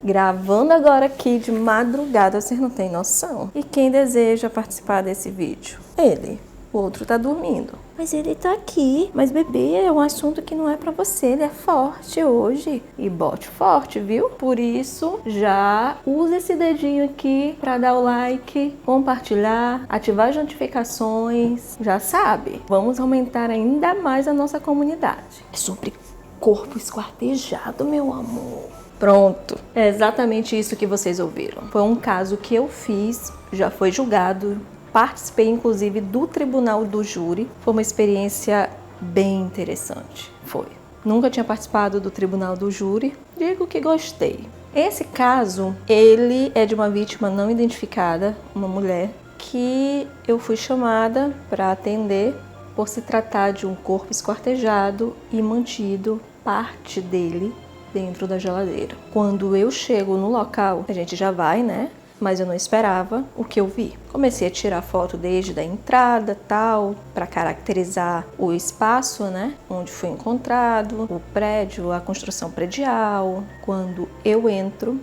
Gravando agora aqui de madrugada, vocês não têm noção. E quem deseja participar desse vídeo? Ele. O outro tá dormindo. Mas ele tá aqui. Mas bebê, é um assunto que não é pra você. Ele é forte hoje. E bote forte, viu? Por isso, já usa esse dedinho aqui pra dar o like, compartilhar, ativar as notificações. Já sabe. Vamos aumentar ainda mais a nossa comunidade. É sobre corpo esquartejado, meu amor. Pronto, é exatamente isso que vocês ouviram. Foi um caso que eu fiz, já foi julgado, participei inclusive do tribunal do júri. Foi uma experiência bem interessante, foi. Nunca tinha participado do tribunal do júri, digo que gostei. Esse caso, ele é de uma vítima não identificada, uma mulher, que eu fui chamada para atender por se tratar de um corpo esquartejado e mantido parte dele dentro da geladeira. Quando eu chego no local, a gente já vai, né? Mas eu não esperava o que eu vi. Comecei a tirar foto desde a entrada, tal, para caracterizar o espaço, né? Onde foi encontrado, o prédio, a construção predial. Quando eu entro,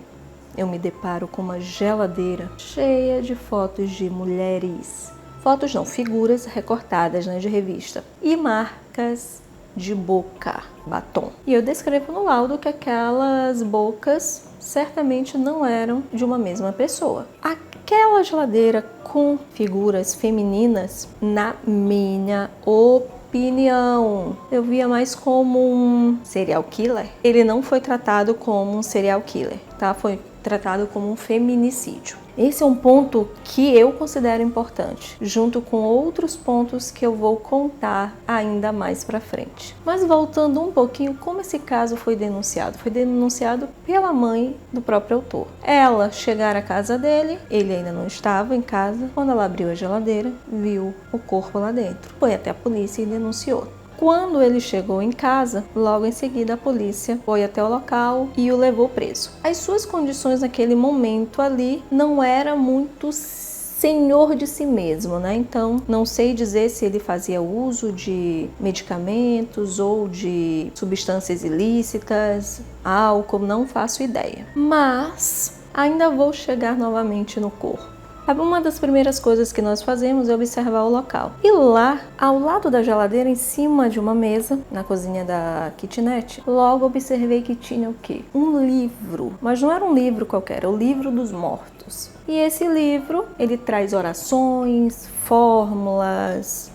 eu me deparo com uma geladeira cheia de fotos de mulheres. Fotos não, figuras recortadas, né, de revista. E marcas de boca, batom. E eu descrevo no laudo que aquelas bocas certamente não eram de uma mesma pessoa. Aquela geladeira com figuras femininas, na minha opinião, eu via mais como um serial killer. Ele não foi tratado como um serial killer, tá? Foi tratado como um feminicídio. Esse é um ponto que eu considero importante, junto com outros pontos que eu vou contar ainda mais pra frente. Mas voltando um pouquinho, como esse caso foi denunciado? Foi denunciado pela mãe do próprio autor. Ela chegar à casa dele, ele ainda não estava em casa, quando ela abriu a geladeira, viu o corpo lá dentro. Foi até a polícia e denunciou. Quando ele chegou em casa, logo em seguida a polícia foi até o local e o levou preso. As suas condições naquele momento ali não era muito senhor de si mesmo, né? Então, não sei dizer se ele fazia uso de medicamentos ou de substâncias ilícitas, álcool, não faço ideia. Mas ainda vou chegar novamente no corpo. Uma das primeiras coisas que nós fazemos é observar o local. E lá, ao lado da geladeira, em cima de uma mesa, na cozinha da kitnet, logo observei que tinha o quê? Um livro. Mas não era um livro qualquer, era o livro dos mortos. E esse livro, ele traz orações, fórmulas,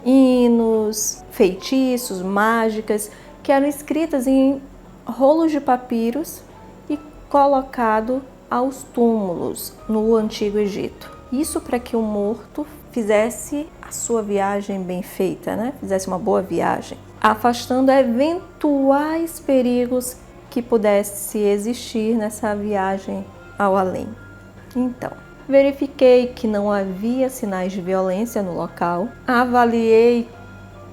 hinos, feitiços, mágicas, que eram escritas em rolos de papiros e colocado aos túmulos no Antigo Egito. Isso para que o morto fizesse a sua viagem bem feita, né? Fizesse uma boa viagem, afastando eventuais perigos que pudesse existir nessa viagem ao além. Então, verifiquei que não havia sinais de violência no local, avaliei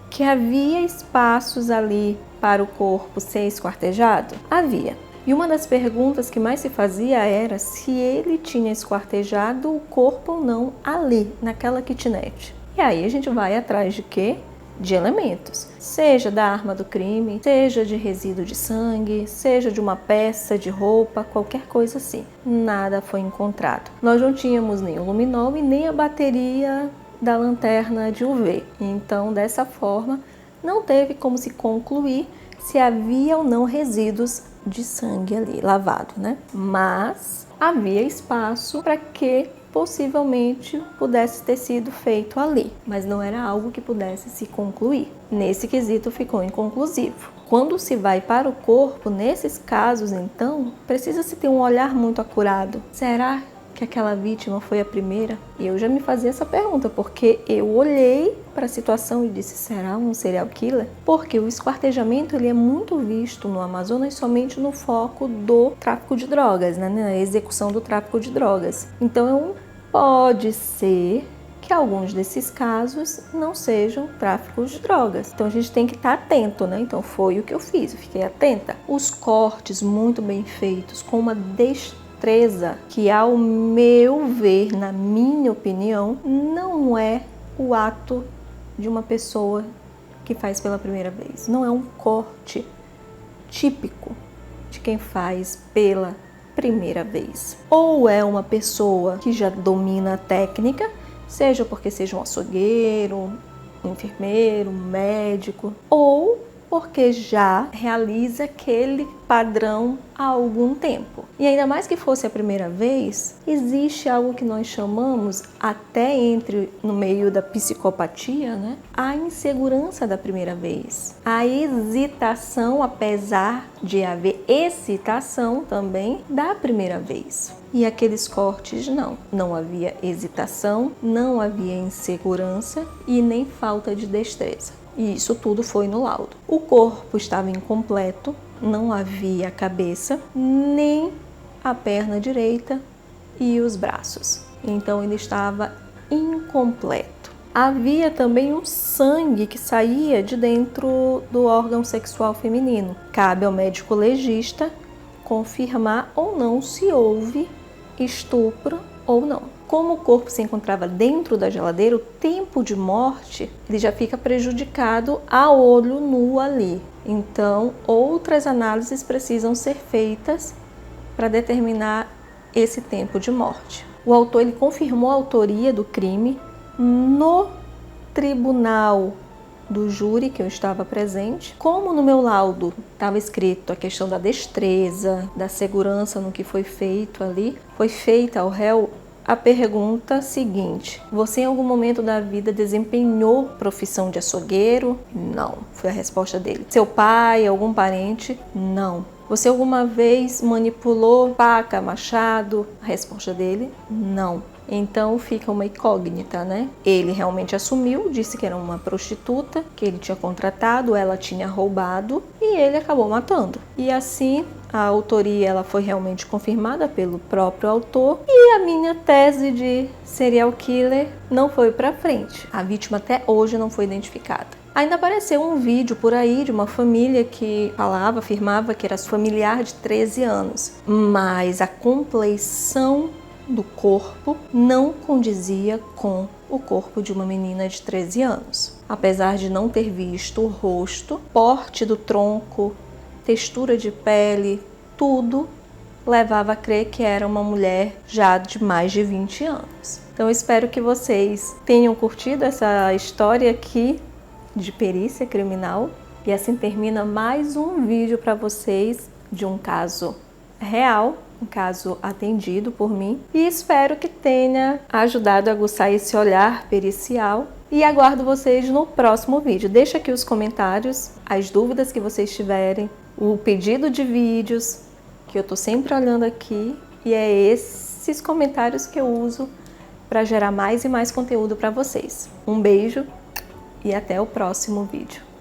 que havia espaços ali para o corpo ser esquartejado? Havia. E uma das perguntas que mais se fazia era se ele tinha esquartejado o corpo ou não ali, naquela kitnet. E aí a gente vai atrás de quê? De elementos. Seja da arma do crime, seja de resíduo de sangue, seja de uma peça de roupa, qualquer coisa assim. Nada foi encontrado. Nós não tínhamos nem o luminol e nem a bateria da lanterna de UV. Então, dessa forma, não teve como se concluir se havia ou não resíduos de sangue ali, lavado, né? Mas havia espaço para que possivelmente pudesse ter sido feito ali, mas não era algo que pudesse se concluir. Nesse quesito ficou inconclusivo. Quando se vai para o corpo, nesses casos, então, precisa-se ter um olhar muito acurado. Será que aquela vítima foi a primeira? E eu já me fazia essa pergunta, porque eu olhei para a situação e disse, será um serial killer? Porque o esquartejamento ele é muito visto no Amazonas somente no foco do tráfico de drogas, né? Na execução do tráfico de drogas. Então, pode ser que alguns desses casos não sejam tráficos de drogas. Então, a gente tem que estar atento, né? Então, foi o que eu fiz, eu fiquei atenta. Os cortes muito bem feitos, com uma destreza que, ao meu ver, na minha opinião, não é o ato de uma pessoa que faz pela primeira vez. Não é um corte típico de quem faz pela primeira vez. Ou é uma pessoa que já domina a técnica, seja porque seja um açougueiro, um enfermeiro, um médico, ou porque já realiza aquele padrão há algum tempo. E ainda mais que fosse a primeira vez, existe algo que nós chamamos, até no meio da psicopatia, né? A insegurança da primeira vez. A hesitação, apesar de haver excitação também, da primeira vez. E aqueles cortes não havia hesitação, não havia insegurança e nem falta de destreza. E isso tudo foi no laudo. O corpo estava incompleto, não havia a cabeça, nem a perna direita e os braços. Então ele estava incompleto. Havia também um sangue que saía de dentro do órgão sexual feminino. Cabe ao médico legista confirmar ou não se houve estupro ou não. Como o corpo se encontrava dentro da geladeira, o tempo de morte ele já fica prejudicado a olho nu ali. Então, outras análises precisam ser feitas para determinar esse tempo de morte. O autor ele confirmou a autoria do crime no tribunal do júri que eu estava presente. Como no meu laudo estava escrito a questão da destreza, da segurança no que foi feito ali, foi feita ao réu a pergunta seguinte: você em algum momento da vida desempenhou profissão de açougueiro? Não, foi a resposta dele. Seu pai, algum parente? Não. Você alguma vez manipulou faca, machado? A resposta dele: não. Então fica uma incógnita, né? Ele realmente assumiu, disse que era uma prostituta, que ele tinha contratado, ela tinha roubado e ele acabou matando. E assim a autoria ela foi realmente confirmada pelo próprio autor e a minha tese de serial killer não foi para frente. A vítima até hoje não foi identificada. Ainda apareceu um vídeo por aí de uma família que afirmava que era familiar de 13 anos, mas a compleição do corpo não condizia com o corpo de uma menina de 13 anos. Apesar de não ter visto o rosto, porte do tronco, textura de pele, tudo levava a crer que era uma mulher já de mais de 20 anos. Então eu espero que vocês tenham curtido essa história aqui de perícia criminal. E assim termina mais um vídeo para vocês de um caso real, um caso atendido por mim. E espero que tenha ajudado a aguçar esse olhar pericial. E aguardo vocês no próximo vídeo. Deixa aqui os comentários, as dúvidas que vocês tiverem, o pedido de vídeos, que eu tô sempre olhando aqui. E é esses comentários que eu uso para gerar mais e mais conteúdo para vocês. Um beijo e até o próximo vídeo.